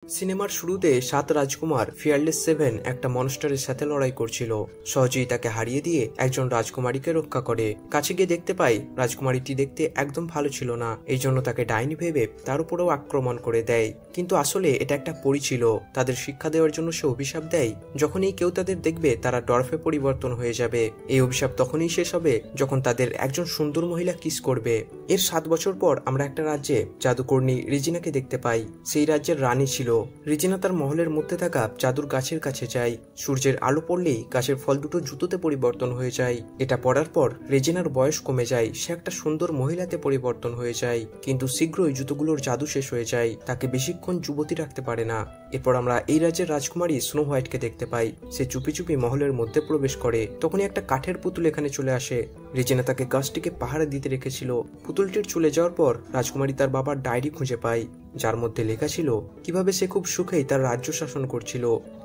সিনেমার শুরুতে 7 রাজকুমার ফিয়ারলেস 7 একটা মনস্টারের সাথে লড়াই করছিল। সহজেই তাকে হারিয়ে দিয়ে একজন রাজকুমারীকে রক্ষা করে। কাছে গিয়ে দেখতে পাই রাজকুমারীটি দেখতে একদম ভালো ছিল না, এই জন্য তাকে ডাইনি ভেবে তার উপরেও আক্রমণ করে দেয়। কিন্তু আসলে এটা একটা পরী ছিল। তাদের শিক্ষা দেওয়ার জন্য সে অভিশাপ দেয়, যখনই কেউ তাদের দেখবে তারা ডরফে পরিবর্তন হয়ে যাবে। এই অভিশাপ তখনই শেষ হবে যখন তাদের একজন সুন্দর মহিলা কিস করবে। এর 7 বছর পর আমরা একটা রাজ্যে জাদুকর্ণী রেজিনাকে দেখতে পাই। সেই রাজ্যের রানী ছিল। রেজিনা তার মহলের মধ্যে থাকা জাদুর গাছের কাছে যায়। সূর্যের আলো পড়লেই গাছের ফল দুটো জুতোতে পরিবর্তন হয়ে যায়। এটা পড়ার পর রেজিনার বয়স কমে যায়, সে একটা সুন্দর মহিলাতে পরিবর্তন হয়ে যায়। কিন্তু শীঘ্রই জুতোগুলোর জাদু শেষ হয়ে যায়, তাকে বেশিক্ষণ যুবতী রাখতে পারে না। এরপর আমরা এই রাজ্যের রাজকুমারী স্নো হোয়াইটকে দেখতে পাই। সে চুপি চুপি মহলের মধ্যে প্রবেশ করে। তখনই একটা কাঠের পুতুল এখানে চলে আসে। রেজিনা তাকে গাছটিকে পাহারা দিতে রেখেছিল। পুতুলটির চলে যাওয়ার পর রাজকুমারী তার বাবার ডায়েরি খুঁজে পায়, যার মধ্যে লেখা ছিল কিভাবে সে খুব সুখেই তার রাজ্য শাসন করছিল।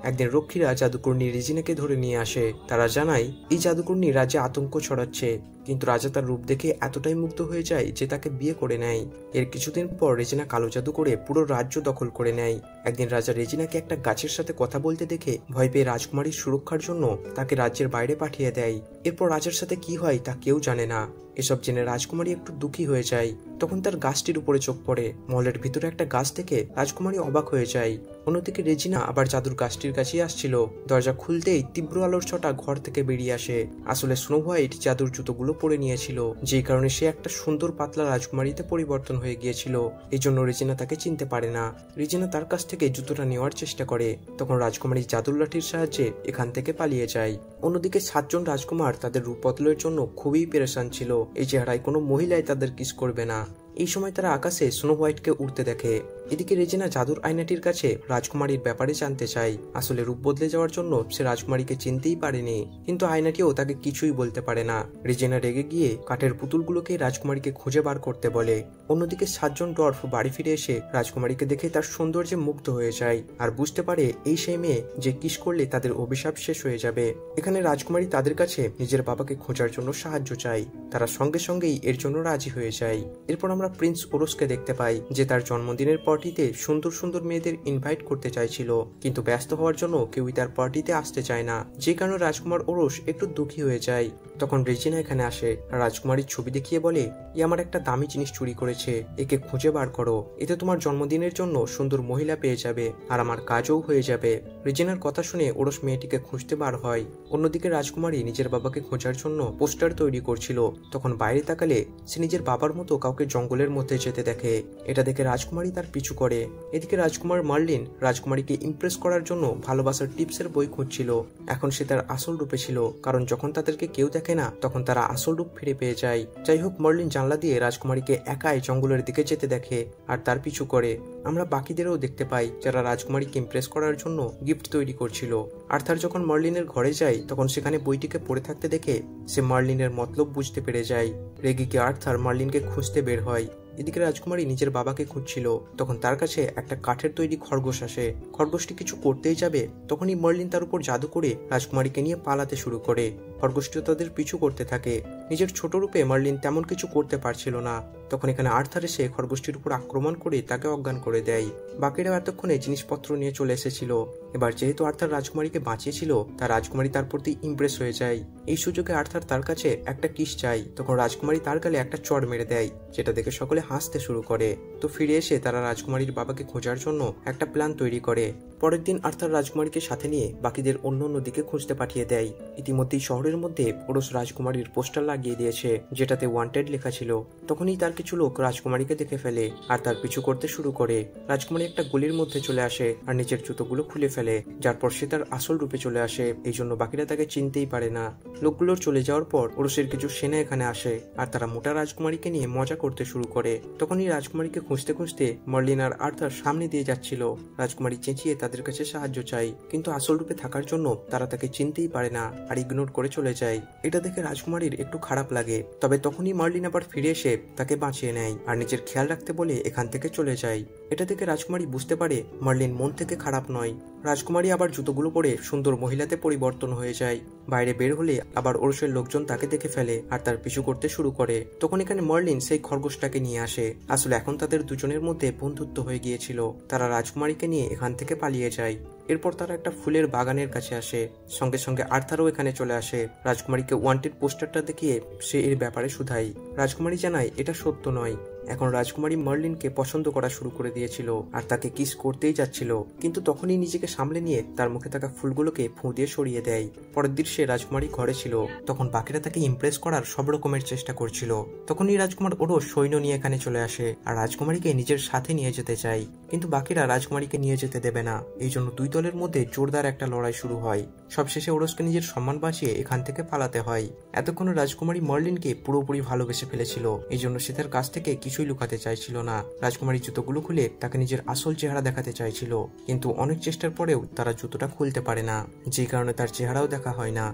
একদিন রক্ষীরা জাদুকর্ণী রেজিনাকে ধরে নিয়ে আসে। তারা জানায় এই জাদুকর্ণী রাজ্যে আতঙ্ক ছড়াচ্ছে। কিন্তু রাজা তার রূপ দেখে এতটাই মুগ্ধ হয়ে যায় যে তাকে বিয়ে করে নেয়। এর কিছুদিন পর রেজিনা কালো জাদু করে পুরো রাজ্য দখল করে নেয়। একদিন রাজা রেজিনাকে একটা গাছের সাথে কথা বলতে দেখে ভয় পেয়ে রাজকুমারীর সুরক্ষার জন্য তাকে রাজ্যের বাইরে পাঠিয়ে দেয়। এরপর রাজার সাথে কি হয় তা কেউ জানে না। এসব জেনে রাজকুমারী একটু দুঃখী হয়ে যায়। তখন তার গাছটির উপরে চোখ পড়ে। মহলের ভিতরে একটা গাছ থেকে রাজকুমারী অবাক হয়ে যায়। অন্যদিকে রেজিনা আবার জাদুর গাছটির কাছে আসছিল। দরজা খুলতেই তীব্র আলোর ছটা ঘর থেকে বেরিয়ে আসে। আসলে স্নো হোয়াইট জাদুর জুতোগুলো পরে নিয়েছিল, যেই কারণে সে একটা সুন্দর পাতলা রাজকুমারীতে পরিবর্তন হয়ে গিয়েছিল। এই জন্য রেজিনা তাকে চিনতে পারে না। রেজিনা তার কাছ থেকে জুতোটা নেওয়ার চেষ্টা করে। তখন রাজকুমারী জাদুর লাঠির সাহায্যে এখান থেকে পালিয়ে যায়। অন্যদিকে 7 জন রাজকুমার তাদের রূপ বদলের জন্য খুবই পেরেশান ছিল। এই চেহারায় কোনো মহিলাই তাদের কিস করবে না। এই সময় তারা আকাশে স্নো হোয়াইটকে উড়তে দেখে। এদিকে রেজিনা জাদুর আয়নাটির কাছে রাজকুমারীর ব্যাপারে জানতে চায়। আসলে রূপ বদলে যাওয়ার জন্য সে রাজকুমারীকে চিনতেই পারেনি, কিন্তু আয়নাটিও তাকে কিছুই বলতে পারে না। রেজিনা রেগে গিয়ে কাঠের পুতুলগুলোকে রাজকুমারীকে খুঁজে বার করতে বলে। অন্যদিকে 7 জন ডর্ফ বাড়ি ফিরে এসে রাজকুমারীকে দেখে তার সৌন্দর্যে মুগ্ধ হয়ে যায় আর বুঝতে পারে এই সেই মেয়ে যে কিস করলে তাদের অভিশাপ শেষ হয়ে যাবে। এখানে রাজকুমারী তাদের কাছে নিজের বাবাকে খোঁজার জন্য সাহায্য চায়। তারা সঙ্গে সঙ্গেই এর জন্য রাজি হয়ে যায়। এরপর আমরা প্রিন্স ওরসকে দেখতে পাই, যে তার জন্মদিনের পার্টিতে সুন্দর সুন্দর মেয়েদের ইনভাইট করতে চাইছিল, কিন্তু ব্যস্ত হওয়ার জন্য কেউই তার পার্টিতে আসতে চায় না, যে কারণে রাজকুমার ওরস একটু দুঃখী হয়ে যায়। তখন রেজিনা এখানে আসে আর রাজকুমারীর ছবি দেখিয়ে বলে, ই আমার একটা দামি জিনিস চুরি করেছে, একে খুঁজে বার করো। এতে তোমার জন্মদিনের জন্য সুন্দর মহিলা পেয়ে যাবে আর আমার কাজও হয়ে যাবে। রেজিনার কথা শুনে ওরস মেয়েটিকে খুঁজতে বার হয়। অন্যদিকে রাজকুমারী নিজের বাবাকে খোঁজার জন্য পোস্টার তৈরি করছিল। তখন বাইরে তাকালে সে নিজের বাবার মতো কাউকে জঙ্গলের মধ্যে যেতে দেখে। এটা দেখে রাজকুমারী তার পিছু করে। এদিকে রাজকুমার মার্লিন রাজকুমারীকে ইমপ্রেস করার জন্য ভালোবাসার টিপসের বই খুঁজছিল। এখন সে তার আসল রূপে ছিল, কারণ যখন তাদেরকে কেউ দেখে না তখন তারা আসল রূপ ফিরে পেয়ে যায়। যাই হোক, মার্লিন জানলা দিয়ে রাজকুমারীকে একাই জঙ্গলের দিকে যেতে দেখে আর তার পিছু করে। আমরা বাকিদেরও দেখতে পাই যারা রাজকুমারীকে ইমপ্রেস করার জন্য গিফট তৈরি করছিল। আর্থার যখন মার্লিনের ঘরে যায় তখন সেখানে বইটিকে পড়ে থাকতে দেখে সে মার্লিনের মতলব বুঝতে পেরে যায়। রেগে গিয়ে আর্থার মার্লিনকে খুঁজতে বের হয়। এদিকে রাজকুমারী নিজের বাবাকে খুঁজছিল। তখন তার কাছে একটা কাঠের তৈরি খরগোশ আসে। খরগোশটি কিছু করতেই যাবে, তখনই মার্লিন তার উপর জাদু করে রাজকুমারীকে নিয়ে পালাতে শুরু করে। খরগোশটিও তাদের পিছু করতে থাকে। নিজের ছোট রূপে মার্লিন তেমন কিছু করতে পারছিল না। তখন এখানে আর্থার এসে খরগোশটির উপর আক্রমণ করে তাকে অজ্ঞান করে দেয়। বাকিরা এতক্ষণে জিনিসপত্র নিয়ে চলে এসেছিল। এবার যেহেতু আর্থার রাজকুমারীকে বাঁচিয়েছিল, তার রাজকুমারী তার প্রতি ইমপ্রেস হয়ে যায়। এই সুযোগে আর্থার তার কাছে একটা কিস চাই। তখন রাজকুমারী তার গালে একটা চড় মেরে দেয়, যেটা দেখে সকলে হাসতে শুরু করে। তো ফিরে এসে তারা রাজকুমারীর বাবাকে খোঁজার জন্য একটা প্ল্যান তৈরি করে। পরের দিন আর্থার রাজকুমারীকে সাথে নিয়ে বাকিদের অন্য অন্য দিকে খুঁজতে পাঠিয়ে দেয়। ইতিমধ্যেই শহরের মধ্যে ওরস রাজকুমারীর পোস্টার লাগিয়ে দিয়েছে, যেটাতে ওয়ান্টেড লেখা ছিল। তখনই তার কিছু লোক রাজকুমারীকে দেখে ফেলে আর তার পিছু করতে শুরু করে। রাজকুমারী একটা গলির মধ্যে চলে আসে আর নিজের জুতোগুলো খুলে ফেলে, যার পর সে তার আসল রূপে চলে আসে। এই জন্য বাকিরা তাকে চিনতেই পারে না। লোকগুলোর চলে যাওয়ার পর ওরসের কিছু সেনা এখানে আসে আর তারা মোটা রাজকুমারীকে নিয়ে মজা করতে শুরু করে। তখনই রাজকুমারীকে খুঁজতে খুঁজতে মার্লিন আর আর্থার সামনে দিয়ে যাচ্ছিল। রাজকুমারী চেঁচিয়ে তাদের কাছে সাহায্য চাই, কিন্তু আসল রূপে থাকার জন্য তারা তাকে চিনতেই পারে না আর ইগনোর করে চলে যায়। এটা দেখে রাজকুমারীর একটু খারাপ লাগে। তবে তখনই মার্লিন আবার ফিরে এসে তাকে বাঁচিয়ে নেয় আর নিজের খেয়াল রাখতে বলে এখান থেকে চলে যায়। এটা দেখে রাজকুমারী বুঝতে পারে মার্লিন মন থেকে খারাপ নয়। রাজকুমারী আবার জুতোগুলো পরে সুন্দর মহিলাতে পরিবর্তন হয়ে যায়। বাইরে বের হলে আবার ওরসের লোকজন তাকে দেখে ফেলে আর তার পিছু করতে শুরু করে। তখন এখানে মার্লিন সেই খরগোশটাকে নিয়ে আসে। আসলে এখন তাদের দুজনের মধ্যে বন্ধুত্ব হয়ে গিয়েছিল। তারা রাজকুমারীকে নিয়ে এখান থেকে পালিয়ে যায়। এরপর তারা একটা ফুলের বাগানের কাছে আসে। সঙ্গে সঙ্গে আর্থারও এখানে চলে আসে। রাজকুমারীকে ওয়ান্টেড পোস্টারটা দেখিয়ে সে এর ব্যাপারে শুধায়। রাজকুমারী জানায় এটা সত্য নয়। এখন রাজকুমারী মার্লিনকে পছন্দ করা শুরু করে দিয়েছিল আর তাকে কিস করতেই যাচ্ছিল, কিন্তু তখনই নিজেকে সামলে নিয়ে তার মুখে থাকা ফুলগুলোকে ফুঁ দিয়ে সরিয়ে দেয়। পরের দৃশ্যে রাজকুমারী ঘরে ছিল। তখন বাকিরা তাকে ইমপ্রেস করার সব রকমের চেষ্টা করছিল। তখনই রাজকুমার ওরস সৈন্য নিয়ে এখানে চলে আসে আর রাজকুমারীকে নিজের সাথে নিয়ে যেতে চায়, কিন্তু বাকিরা রাজকুমারীকে নিয়ে যেতে দেবে না। এই জন্য দুই দলের মধ্যে জোরদার একটা লড়াই শুরু হয়। সবশেষে ওরসকে নিজের সম্মান বাঁচিয়ে এখান থেকে পালাতে হয়। এতক্ষণ রাজকুমারী মার্লিনকে পুরোপুরি ভালোবেসে ফেলেছিল, এই জন্য সে তার কাছ থেকে কিছুই লুকাতে চাইছিল না। রাজকুমারী জুতোগুলো খুলে তাকে নিজের আসল চেহারা দেখাতে চাইছিল, কিন্তু অনেক চেষ্টার পরেও তারা জুতোটা খুলতে পারে না, যে কারণে তার চেহারাও দেখা হয় না।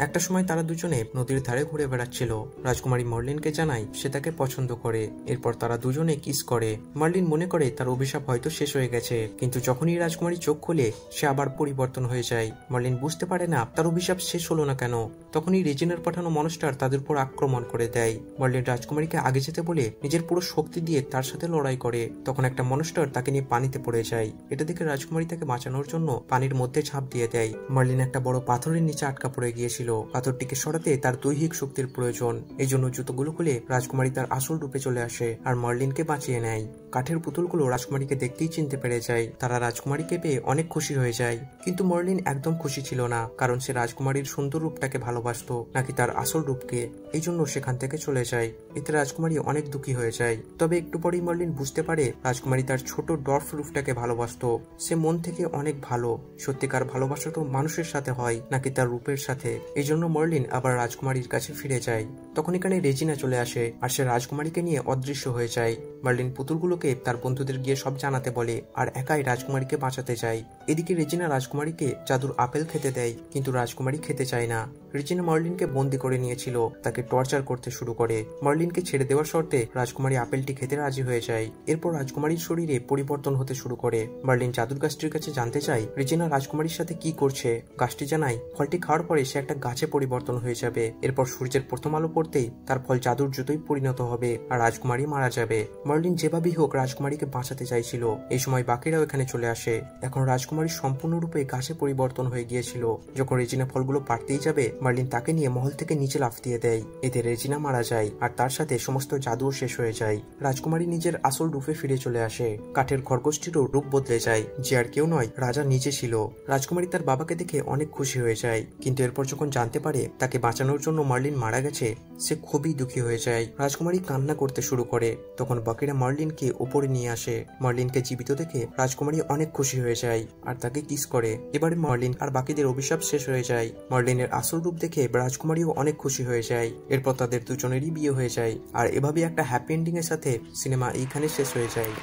একটা সময় তারা দুজনে নদীর ধারে ঘুরে বেড়াচ্ছিল। রাজকুমারী মার্লিনকে জানায় সে তাকে পছন্দ করে। এরপর তারা দুজনে কিস করে। মার্লিন মনে করে তার অভিশাপ হয়তো শেষ হয়ে গেছে, কিন্তু যখনই রাজকুমারী চোখ খুলে সে আবার পরিবর্তন হয়ে যায়। মার্লিন বুঝতে পারে না তার অভিশাপ শেষ হলো না কেন। তখনই রেজিনার পাঠানো মনস্টার তাদের উপর আক্রমণ করে দেয়। মার্লিন রাজকুমারীকে আগে যেতে বলে নিজের পুরো শক্তি দিয়ে তার সাথে লড়াই করে। তখন একটা মনস্টার তাকে নিয়ে পানিতে পড়ে যায়। এটা দেখে রাজকুমারী তাকে বাঁচানোর জন্য পানির মধ্যে ঝাঁপ দিয়ে দেয়। মার্লিন একটা বড় পাথরের নিচে আটকা পড়ে গিয়েছিল। পাথরটিকে সরাতে তার দৈহিক শক্তির প্রয়োজন। এই জন্য জুতোগুলো খুলে রাজকুমারী তার আসল রূপে চলে আসে আর মার্লিনকে বাঁচিয়ে নেয়। কাঠের পুতুলগুলো রাজকুমারীকে দেখতেই চিনতে পেরে যায়। তারা রাজকুমারীকে পেয়ে অনেক খুশি হয়ে যায়, কিন্তু মার্লিন একদম খুশি ছিল না, কারণ সে রাজকুমারীর সুন্দর রূপটাকে ভালোবাসতো নাকি তার আসল রূপকে। এই জন্য সেখান থেকে চলে যায়। এতে রাজকুমারী অনেক দুঃখী হয়ে যায়। তবে একটু পরেই মার্লিন বুঝতে পারে রাজকুমারী তার ছোট ডর্ফ রূপটাকে ভালোবাসতো। সে মন থেকে অনেক ভালো। সত্যিকার ভালোবাসা তো মানুষের সাথে হয় নাকি তার রূপের সাথে। এই জন্য মার্লিন আবার রাজকুমারীর কাছে ফিরে যায়। তখন এখানে রেজিনা চলে আসে আর সে রাজকুমারীকে নিয়ে অদৃশ্য হয়ে যায়। মার্লিন পুতুলগুলোকে তার বন্ধুদের গিয়ে সব জানাতে বলে আর একাই রাজকুমারীকে বাঁচাতে যায়। এদিকে রেজিনা রাজকুমারীকে জাদুর আপেল খেতে দেয়, কিন্তু রাজকুমারী খেতে চায় না। রেজিনা মার্লিনকে বন্দি করে নিয়েছিল, তাকে টর্চার করতে শুরু করে। মার্লিনকে ছেড়ে দেওয়ার শর্তে রাজকুমারী আপেলটি খেতে রাজি হয়ে যায়। এরপর রাজকুমারীর শরীরে পরিবর্তন হতে শুরু করে। মার্লিন জাদুর গাছটির কাছে জানতে চায় রেজিনা রাজকুমারীর সাথে কি করছে। গাছটি জানায় ফলটি খাওয়ার পরে সে একটা গাছে পরিবর্তন হয়ে যাবে। এরপর সূর্যের প্রথম আলো পড়তেই তার ফল জাদুর জুতোই পরিণত হবে আর রাজকুমারী মারা যাবে। মার্লিন যেভাবেই হোক রাজকুমারীকে বাঁচাতে চাইছিল। এই সময় বাকিরাও এখানে চলে আসে। এখন রাজকুমারী সম্পূর্ণরূপে গাছে পরিবর্তন হয়ে গিয়েছিল। যখন রেজিনা ফলগুলো পাড়তেই যাবে, মার্লিন তাকে নিয়ে মহল থেকে নিচে লাফ দিয়ে দেয়। এতে রেজিনা মারা যায় আর তার সাথে সমস্ত জাদুও শেষ হয়ে যায়। রাজকুমারী নিজের আসল রূপে ফিরে চলে আসে। কাঠের খরগোশটিরও রূপ বদলে যায়, যে আর কেউ নয়, রাজা নিজে ছিল। রাজকুমারী তার বাবাকে দেখে অনেক খুশি হয়ে যায়, কিন্তু এরপর যখন জানতে পারে তাকে বাঁচানোর জন্য মার্লিন মারা গেছে, সে খুবই দুঃখী হয়ে যায়। রাজকুমারী কান্না করতে শুরু করে। তখন বাকিরা মার্লিনকে উপরে নিয়ে আসে। মার্লিনকে জীবিত দেখে রাজকুমারী অনেক খুশি হয়ে যায় আর তাকে কিস করে। এবারে মার্লিন আর বাকিদের অভিশাপ শেষ হয়ে যায়। মার্লিনের আসল রূপ দেখে রাজকুমারীও অনেক খুশি হয়ে যায়। এরপর তাদের দুজনেরই বিয়ে হয়ে যায় আর এভাবে একটা হ্যাপি এন্ডিং এর সাথে সিনেমা এইখানে শেষ হয়ে যায়।